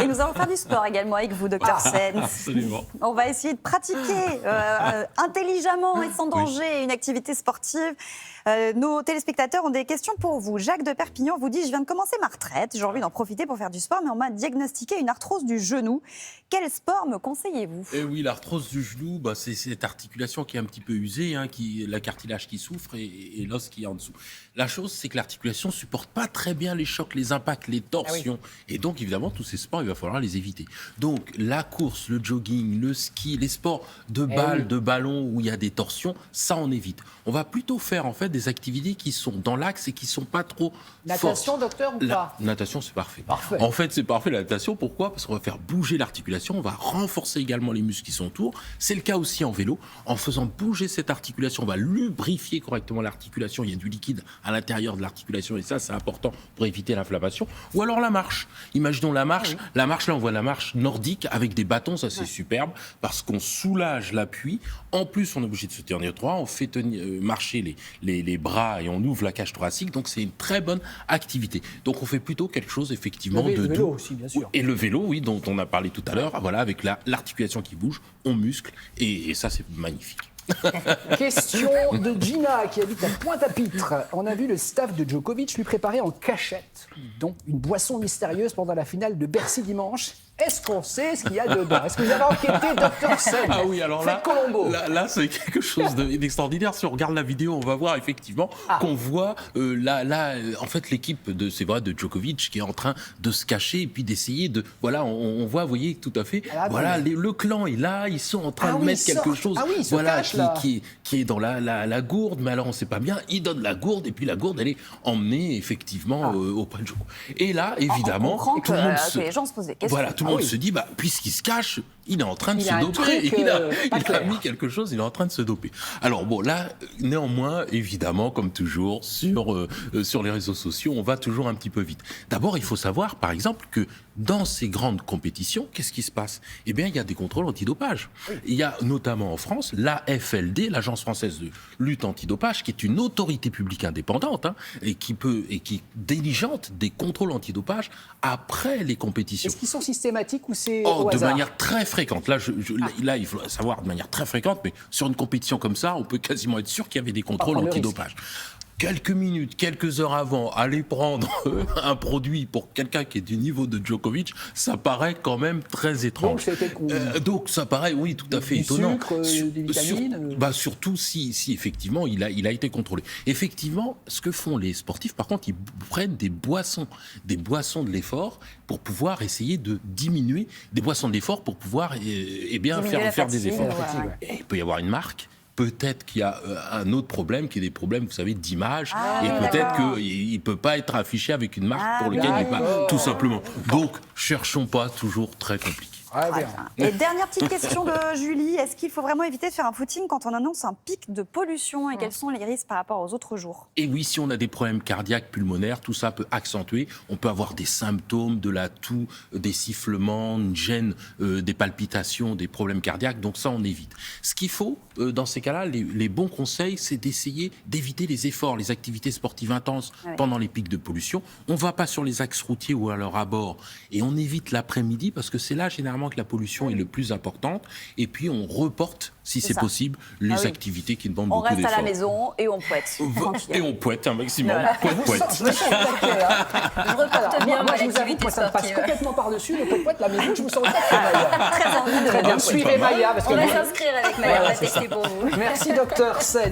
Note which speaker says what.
Speaker 1: Et nous allons faire du sport également avec vous, Dr Sen.
Speaker 2: Absolument.
Speaker 1: On va essayer de pratiquer intelligemment et sans danger une activité sportive. Nos téléspectateurs ont des questions pour vous. Jacques de Perpignan vous dit « Je viens de commencer ma retraite, j'ai envie d'en profiter pour faire du sport, mais on m'a diagnostiqué une arthrose du genou. Quel sport me conseillez-vous ?»
Speaker 2: Et oui, l'arthrose du genou, c'est cette articulation qui est un petit peu usée, la cartilage qui souffre et l'os qui est en dessous. La chose, c'est que l'articulation ne supporte pas très bien les chocs, les impacts, les torsions. Ah oui. Et donc, évidemment, tous ces sports, il va falloir les éviter. Donc, la course, le jogging, le ski, les sports de balle, de ballon où il y a des torsions, ça, on évite. On va plutôt faire, en fait, des activités qui sont dans l'axe et qui ne sont pas trop
Speaker 3: natation,
Speaker 2: fortes.
Speaker 3: Docteur, ou pas?
Speaker 2: Natation, c'est parfait. En fait, c'est parfait, la natation. Pourquoi? Parce qu'on va faire bouger l'articulation, on va renforcer également les muscles qui sont autour. C'est le cas aussi en vélo. En faisant bouger cette articulation, on va lubrifier correctement l'articulation. Il y a du liquide à l'intérieur de l'articulation et ça, c'est important pour éviter l'inflammation. Ou alors la marche. Imaginons la marche. La marche, là, on voit la marche nordique avec des bâtons. Ça, c'est superbe parce qu'on soulage l'appui. En plus, on est obligé de se tenir droit. On fait marcher les bras et on ouvre la cage thoracique. Donc, c'est une très bonne activité. Donc, on fait plutôt quelque chose, effectivement,
Speaker 3: le vélo aussi, bien sûr.
Speaker 2: Et le vélo, oui, dont on a parlé tout à l'heure. Voilà, avec l'articulation qui bouge, on muscle. Et ça, c'est magnifique.
Speaker 3: Question de Gina qui habite à Pointe-à-Pitre. On a vu le staff de Djokovic lui préparer en cachette, dont une boisson mystérieuse pendant la finale de Bercy dimanche. Est-ce qu'on sait ce qu'il y a dedans? Est-ce que vous avez enquêté, Dr Sen?
Speaker 2: Ah oui, alors là, c'est quelque chose d'extraordinaire. Si on regarde la vidéo, on va voir effectivement qu'on voit en fait, l'équipe de Djokovic qui est en train de se cacher et puis d'essayer de... Voilà, on voit, vous voyez, tout à fait. Le clan est là, ils sont en train de mettre quelque chose qui est dans la gourde, mais alors on ne sait pas bien. Ils donnent la gourde et puis la gourde, elle est emmenée effectivement auprès de Djoko. Et là, évidemment, tout le monde
Speaker 1: les gens se posent des questions.
Speaker 2: Voilà, tout le monde se dit, puisqu'il se cache, il est en train de se doper. Il a mis quelque chose, il est en train de se doper. Alors bon, là, néanmoins, évidemment, comme toujours, sur les réseaux sociaux, on va toujours un petit peu vite. D'abord, il faut savoir, par exemple, que dans ces grandes compétitions, qu'est-ce qui se passe? Eh bien, il y a des contrôles antidopage. Il y a notamment en France l'AFLD, l'Agence française de lutte antidopage, qui est une autorité publique indépendante et qui diligente des contrôles antidopage après les compétitions.
Speaker 3: Est-ce qu'ils sont systématiques ou c'est au hasard?
Speaker 2: De manière très fréquente. Là, il faut savoir de manière très fréquente, mais sur une compétition comme ça, on peut quasiment être sûr qu'il y avait des contrôles antidopage. Quelques minutes, quelques heures avant, aller prendre un produit pour quelqu'un qui est du niveau de Djokovic, ça paraît quand même très étrange. Donc ça paraît, oui, tout à fait étonnant.
Speaker 3: Sucre, des vitamines
Speaker 2: surtout si effectivement il a été contrôlé. Effectivement, ce que font les sportifs, par contre, ils prennent des boissons de l'effort pour pouvoir essayer de diminuer, des boissons de l'effort pour pouvoir faire des efforts. Et il peut y avoir une marque. Peut-être qu'il y a un autre problème, qui est des problèmes, vous savez, d'image. Et peut-être qu'il ne peut pas être affiché avec une marque pour laquelle il n'est pas, tout simplement. Donc, cherchons pas toujours très compliqué.
Speaker 1: Et dernière petite question de Julie, est-ce qu'il faut vraiment éviter de faire un footing quand on annonce un pic de pollution et quels sont les risques par rapport aux autres jours?
Speaker 2: Et oui, si on a des problèmes cardiaques, pulmonaires, tout ça peut accentuer. On peut avoir des symptômes, de la toux, des sifflements, une gêne, des palpitations, des problèmes cardiaques. Donc ça, on évite. Ce qu'il faut, dans ces cas-là, les bons conseils, c'est d'essayer d'éviter les efforts, les activités sportives intenses pendant les pics de pollution. On ne va pas sur les axes routiers ou à leur abord. Et on évite l'après-midi parce que c'est là, généralement, que la pollution est le plus importante. Et puis, on reporte, si c'est possible, les activités qui demandent beaucoup d'efforts.
Speaker 1: On reste à la maison et on poète.
Speaker 2: Et on poète un maximum. Poète.
Speaker 3: Je reporte bien moi, je vous avoue, ça me passe complètement par-dessus. Le poète, la maison, je vous sens
Speaker 1: très envie de
Speaker 3: suivez Maya.
Speaker 1: On va s'inscrire avec Maya, on va tester pour vous.
Speaker 3: Merci, Dr Sen.